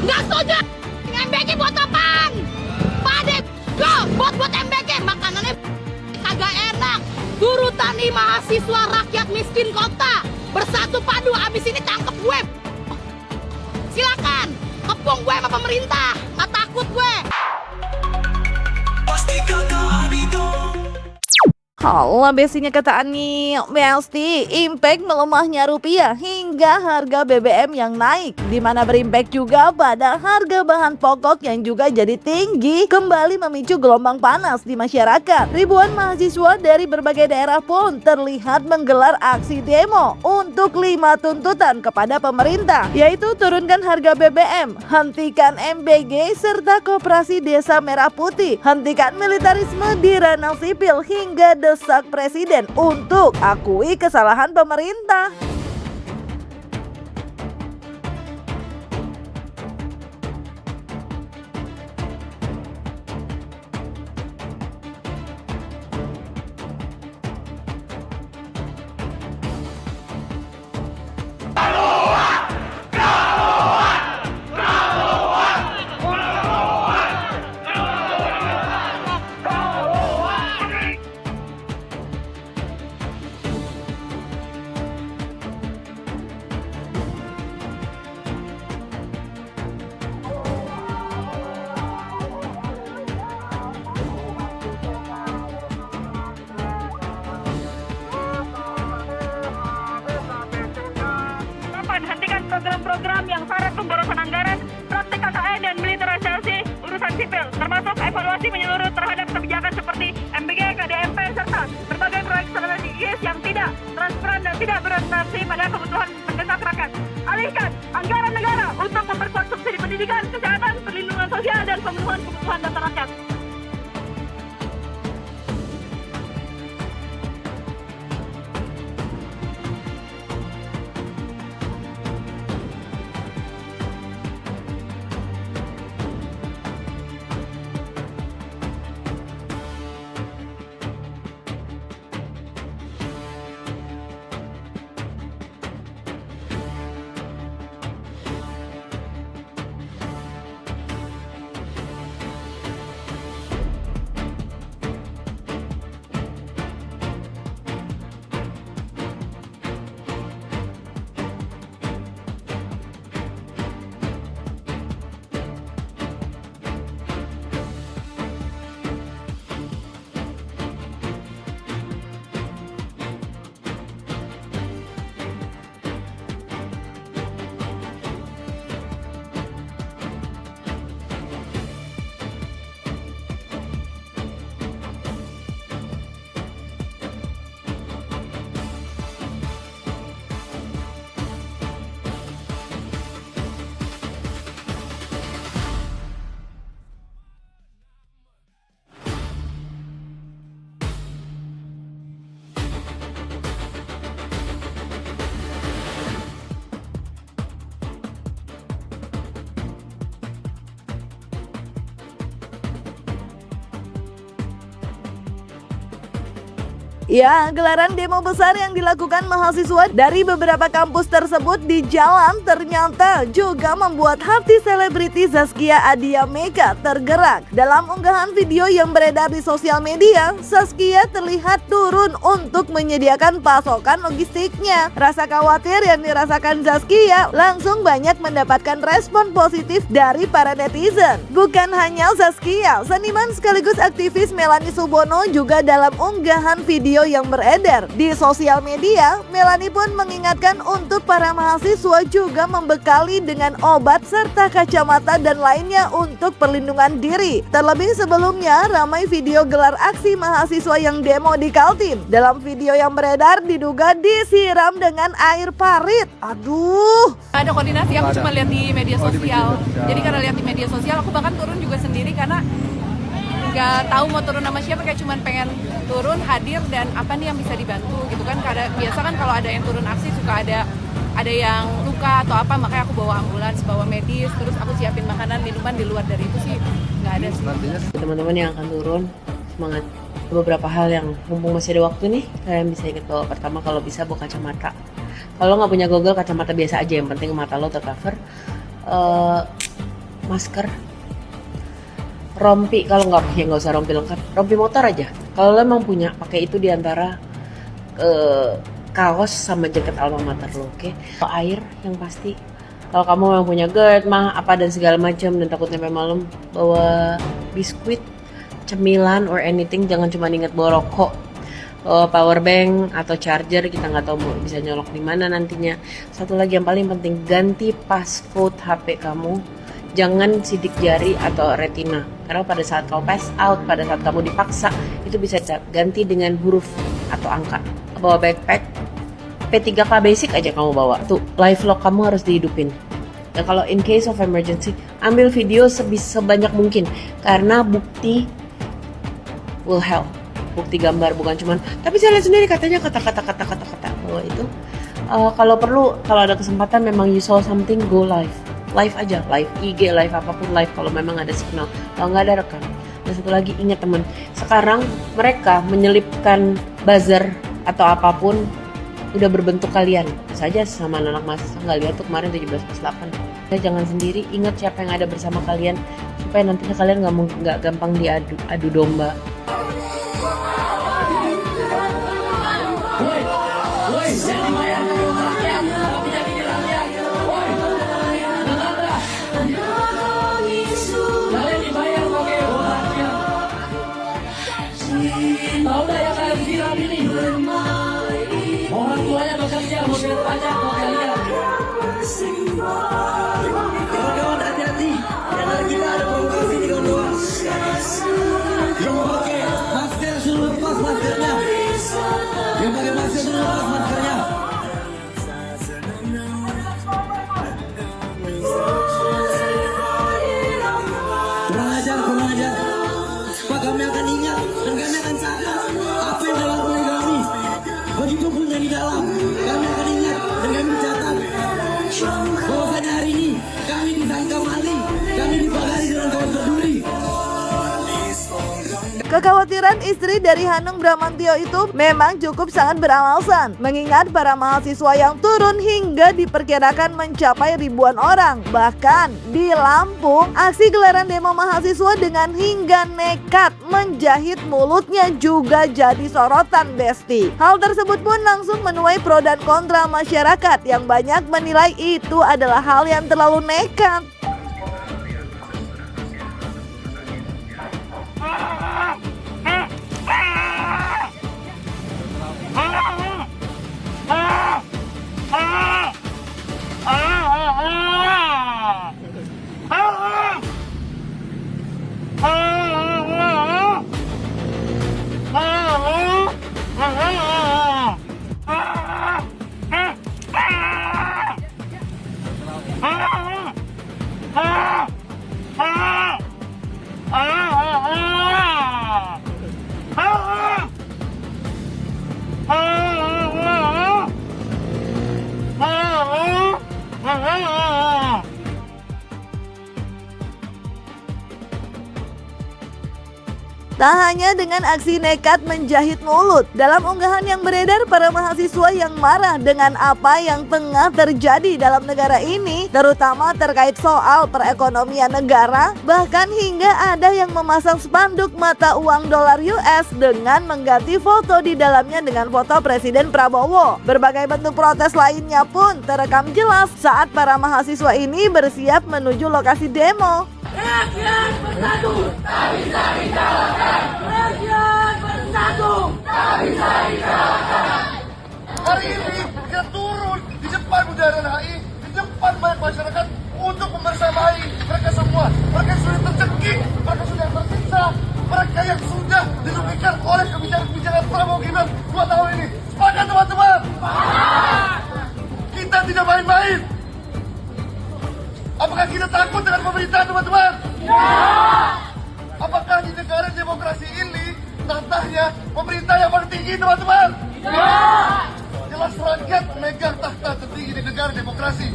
Nggak setuju. MBG buat apaan? Pade go buat MBG makanannya kagak enak. Guru tani mahasiswa rakyat miskin kota bersatu padu abis ini tangkep gue. Silakan kepung gue sama pemerintah. Nggak takut gue. Halo, besinya kata Ani, Besti, impact melemahnya rupiah hingga harga BBM yang naik, di mana berimpact juga pada harga bahan pokok yang juga jadi tinggi, kembali memicu gelombang panas di masyarakat. Ribuan mahasiswa dari berbagai daerah pun terlihat menggelar aksi demo untuk 5 tuntutan kepada pemerintah, yaitu turunkan harga BBM, hentikan MBG, serta koperasi desa merah putih, hentikan militerisme di ranah sipil, hingga desak presiden untuk akui kesalahan pemerintah. Hentikan program-program yang syarat pemborosan anggaran, praktik KKN dan militerisasi urusan sipil, termasuk evaluasi menyeluruh terhadap kebijakan seperti MBG, KDMP, serta berbagai proyek strategis yang tidak transparan dan tidak berorientasi pada kebutuhan mendesak rakyat. Alihkan anggaran negara untuk memperkuat subsidi pendidikan, kesehatan, perlindungan sosial, dan pemenuhan kebutuhan dasar rakyat. Ya, gelaran demo besar yang dilakukan mahasiswa dari beberapa kampus tersebut di jalan ternyata juga membuat hati selebriti Zaskia Adya Mega tergerak. Dalam unggahan video yang beredar di sosial media, Zaskia terlihat turun untuk menyediakan pasokan logistiknya. Rasa khawatir yang dirasakan Zaskia langsung banyak mendapatkan respon positif dari para netizen. Bukan hanya Zaskia, seniman sekaligus aktivis Melanie Subono juga dalam unggahan video yang beredar di sosial media. Melanie pun mengingatkan untuk para mahasiswa juga membekali dengan obat serta kacamata dan lainnya untuk perlindungan diri. Terlebih sebelumnya ramai video gelar aksi mahasiswa yang demo di Kaltim. Dalam video yang beredar diduga disiram dengan air parit. Aduh. Ada koordinasi, aku cuma lihat di media sosial. Jadi karena lihat di media sosial, aku bahkan turun juga sendiri karena nggak tahu mau turun sama siapa, kayak cuman pengen turun hadir dan apa nih yang bisa dibantu gitu kan. Karena biasa kan kalau ada yang turun aksi suka ada yang luka atau apa, makanya aku bawa ambulans, bawa medis, terus aku siapin makanan, minuman. Di luar dari itu sih nggak ada sih. Teman-teman yang akan turun, semangat. Beberapa hal yang mumpung masih ada waktu nih, kalian bisa ingat bahwa pertama kalau bisa bawa kacamata. Kalau nggak punya goggle, kacamata biasa aja, yang penting mata lo tercover. masker, rompi kalau nggak ya nggak usah rompi lengkap, rompi motor aja. Kalau lo emang punya, pakai itu diantara kaos sama jaket alma mater lo, oke? Air yang pasti. Kalau kamu memang punya GERD, mah apa dan segala macam dan takut sampai malam, bawa biskuit, cemilan or anything. Jangan cuma ingat bawa rokok, bawa power bank atau charger. Kita nggak tahu mau bisa nyolok di mana nantinya. Satu lagi yang paling penting, ganti passcode HP kamu. Jangan sidik jari atau retina, karena pada saat kamu pass out, pada saat kamu dipaksa, itu bisa ganti dengan huruf atau angka. Bawa backpack, P3K basic aja kamu bawa. Tuh, live log kamu harus dihidupin. Dan kalau in case of emergency, ambil video sebanyak mungkin, karena bukti will help. Bukti gambar, bukan cuman, tapi saya lihat sendiri katanya kata-kata. Bahwa itu, kalau perlu, kalau ada kesempatan memang you saw something, go live. Live aja, live IG, live apapun live kalau memang ada signal. Kalau nggak ada rekam. Dan satu lagi, ingat teman, sekarang mereka menyelipkan buzzer atau apapun udah berbentuk kalian saja sama anak mahasiswa. Nggak lihat tuh kemarin 17+8. Jangan sendiri, ingat siapa yang ada bersama kalian supaya nantinya kalian nggak gampang adu domba. Orang tuanya bekerja, mau bayar pajak, mau kalian. Kawan-kawan hati-hati, karena kita ada provokasi di kawan-kawan. Yang pakai masker suruh lepas maskernya. Yang pakai masker suruh lepas maskernya. Kurang ajar. Pak, kami akan ingat dan kami akan catat apa yang dilakukan kami. Begitupun dari dalam, kami akan ingat dan kami catat bahwasanya hari ini kami disangka maling, kami dibagari dengan kawan peduli. Kekhawatiran istri dari Hanung Bramantyo itu memang cukup sangat beralasan, mengingat para mahasiswa yang turun hingga diperkirakan mencapai ribuan orang. Bahkan di Lampung, aksi gelaran demo mahasiswa dengan hingga nekat menjahit mulutnya juga jadi sorotan, Besti. Hal tersebut pun langsung menuai pro dan kontra masyarakat yang banyak menilai itu adalah hal yang terlalu nekat. Tak hanya dengan aksi nekat menjahit mulut, dalam unggahan yang beredar para mahasiswa yang marah dengan apa yang tengah terjadi dalam negara ini, terutama terkait soal perekonomian negara, bahkan hingga ada yang memasang spanduk mata uang dolar US dengan mengganti foto di dalamnya dengan foto Presiden Prabowo. Berbagai bentuk protes lainnya pun terekam jelas saat para mahasiswa ini bersiap menuju lokasi demo. Rakyat bersatu, tak bisa dikalahkan. Rakyat bersatu, tak bisa dikalahkan. Hari ini kita turun di depan Bundaran HI, di depan banyak masyarakat untuk membersamai mereka semua. Mereka yang sudah tercekik, mereka sudah tersiksa, mereka yang sudah dirugikan oleh kebijakan Prabowo Gibran 2 tahun ini. Sepakat teman-teman? Kita tidak main-main. Apakah kita takut dengan pemerintah, teman-teman? Ya! Apakah di negara demokrasi ini tahtanya pemerintah yang paling tinggi, teman-teman? Ya! Jelas rakyat memegang tahta tertinggi di negara demokrasi.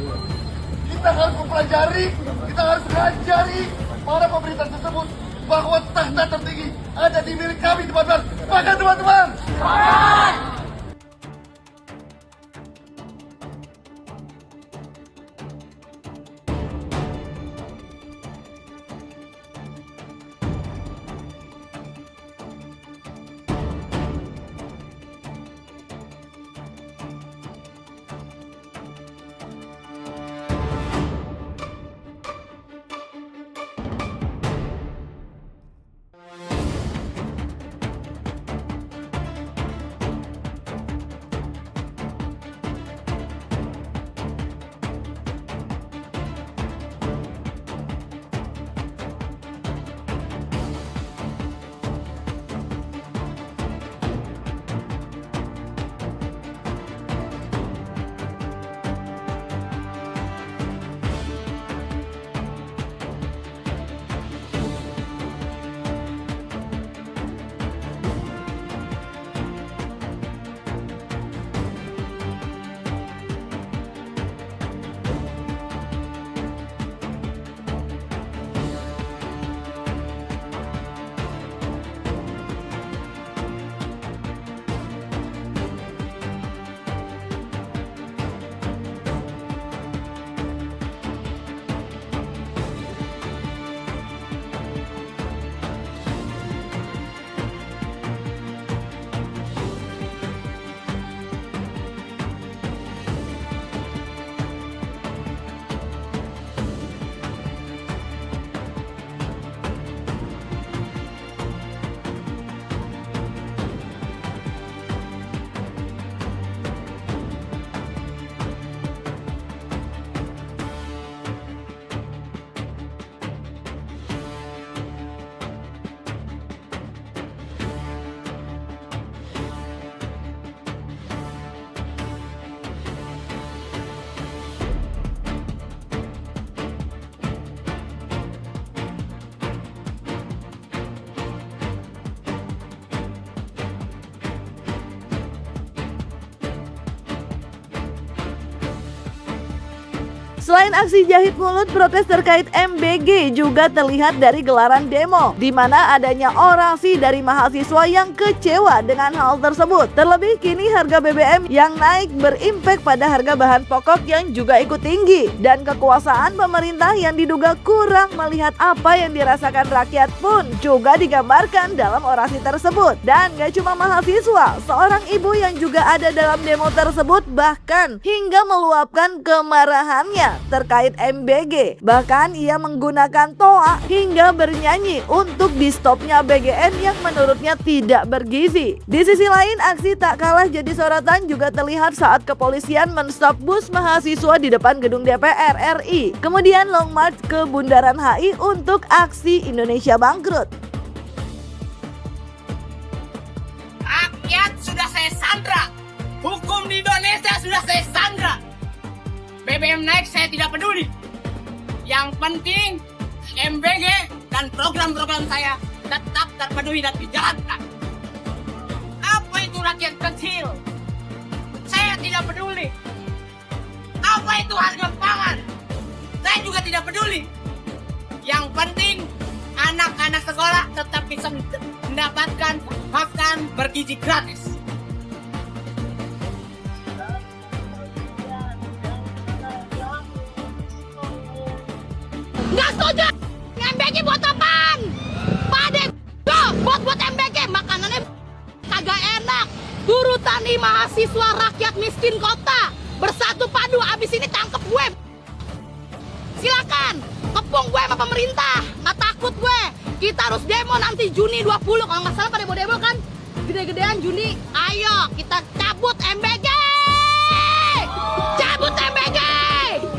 Kita harus mempelajari, kita harus mengajari para pemerintah tersebut bahwa tahta tertinggi ada di milik kami, teman-teman. Sepakat, teman-teman? Sepakat! Selain aksi jahit mulut, protes terkait MBG juga terlihat dari gelaran demo, di mana adanya orasi dari mahasiswa yang kecewa dengan hal tersebut. Terlebih kini harga BBM yang naik berimpact pada harga bahan pokok yang juga ikut tinggi, dan kekuasaan pemerintah yang diduga kurang melihat apa yang dirasakan rakyat pun juga digambarkan dalam orasi tersebut. Dan gak cuma mahasiswa, seorang ibu yang juga ada dalam demo tersebut bahkan hingga meluapkan kemarahannya terkait MBG. Bahkan ia menggunakan toa hingga bernyanyi untuk di stopnya BGN yang menurutnya tidak bergizi. Di sisi lain, aksi tak kalah jadi sorotan juga terlihat saat kepolisian menstop bus mahasiswa di depan gedung DPR RI. Kemudian long march ke Bundaran HI untuk aksi Indonesia Bangkrut. Rakyat sudah saya sandra. Hukum di Indonesia sudah saya sandra. BBM naik saya tidak peduli. Yang penting MBG dan program-program saya tetap terpenuhi dan dijalankan. Apa itu rakyat kecil? Saya tidak peduli. Apa itu harga pangan? Saya juga tidak peduli. Yang penting anak-anak sekolah tetap bisa mendapatkan makan bergizi gratis. Nggak setuju! MBG buat apaan? Pade buat MBG, makanannya kagak enak. Buruh tani mahasiswa rakyat miskin kota bersatu padu, abis ini tangkep gue. Silakan, kepung gue sama pemerintah, nggak takut gue. Kita harus demo nanti Juni 20, kalau nggak salah pada demo kan gede-gedean Juni. Ayo kita cabut MBG, cabut MBG.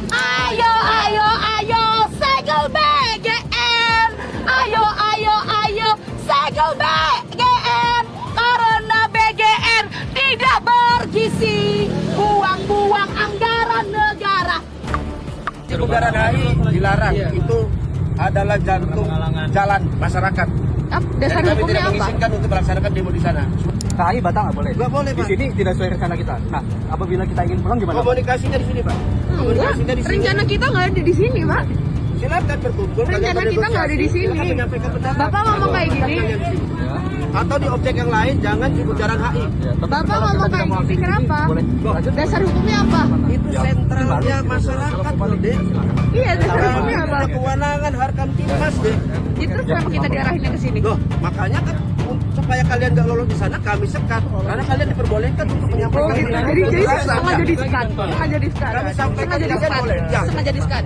Ayo segel BGN. Ayo segel BGN, karena BGN tidak bergizi, buang-buang anggaran negara. Bundaran HI dilarang, itu adalah jantung jalan masyarakat. Dasar Dan kami hukumnya tidak apa? mengizinkan untuk melaksanakan demo di sana. KAI Batang nggak boleh. Nggak boleh, Di Pak. sini tidak sesuai rencana kita. Nah, apabila kita ingin pulang gimana? Komunikasinya di sini, Pak. Komunikasinya di sini. Rencana kita nggak ada di sini, Pak. Silakan berkumpul. Rencana kita nggak ada di sini. Silakan menyampaikan pendapat. Bapak ngomong kayak gini. Atau di objek yang lain, jangan di Bundaran HI. Bapak ngomong kayak gini, kenapa? Dasar hukumnya apa? Itu sentralnya masyarakat, Dek. Iya, dasar hukumnya apa? Ada kewenangan Harkamtimas, Dek. Terus kenapa kita diarahinnya ke sini? Loh, makanya kan supaya kalian nggak lolos di sana, kami sekat. Karena kalian diperbolehkan untuk menyampaikan. Jadi sengaja di-sekat. Kami sampaikan kalian boleh. Ya. Sengaja di-sekat.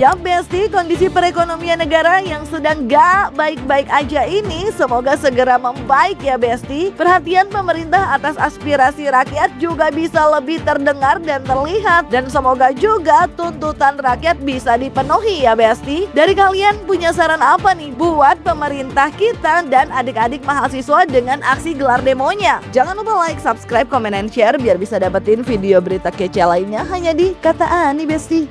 Ya Besti, kondisi perekonomian negara yang sedang gak baik-baik aja ini semoga segera membaik ya Besti. Perhatian pemerintah atas aspirasi rakyat juga bisa lebih terdengar dan terlihat. Dan semoga juga tuntutan rakyat bisa dipenuhi ya Besti. Dari kalian punya saran apa nih buat pemerintah kita dan adik-adik mahasiswa dengan aksi gelar demonya? Jangan lupa like, subscribe, komen, dan share biar bisa dapetin video berita kece lainnya hanya di Kata Ani Besti.